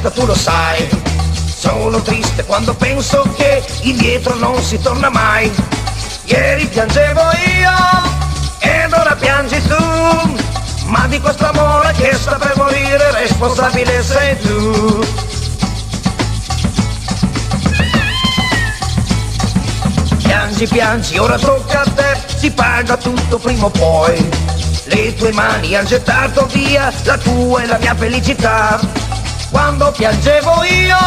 certo tu lo sai. Sono triste quando penso che indietro non si torna mai. Ieri piangevo io ed ora piangi tu, ma di questo amore che sta per morire responsabile sei tu. Piangi, piangi, ora tocca a te, si paga tutto prima o poi. Le tue mani han gettato via la tua e la mia felicità. Quando piangevo io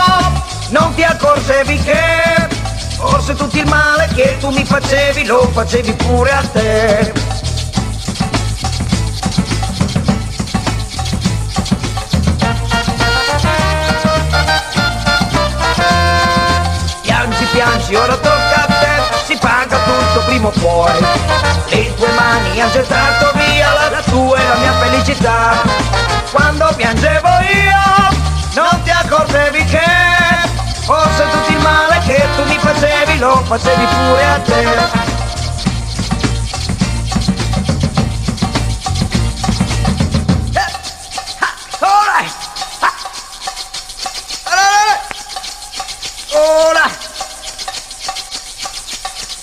non ti accorgevi che forse tutto il male che tu mi facevi lo facevi pure a te. Piangi, piangi, ora tocca a te, si paga tutto prima o poi. Le tue mani han gettato via la tua e la mia felicità. Quando piangevo io non ti accorgevi che forse tutto il male che tu mi facevi lo facevi pure a te.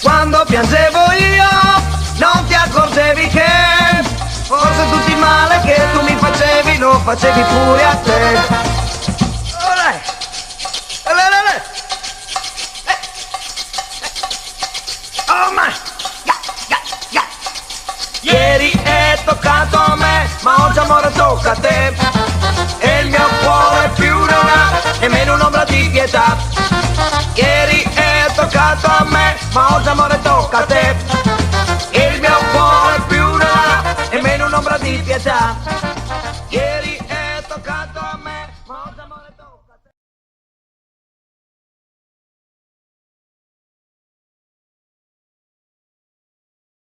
Quando piangevo io non ti accorgevi che forse tutto il male che tu mi facevi lo facevi pure a te. Oh my God. Ieri è toccato a me, ma oggi amore tocca a te. E il mio cuore più non ha nemmeno un'ombra di pietà. Ieri è toccato a me, ma oggi amore tocca a te. E il mio cuore più non ha nemmeno un'ombra di pietà.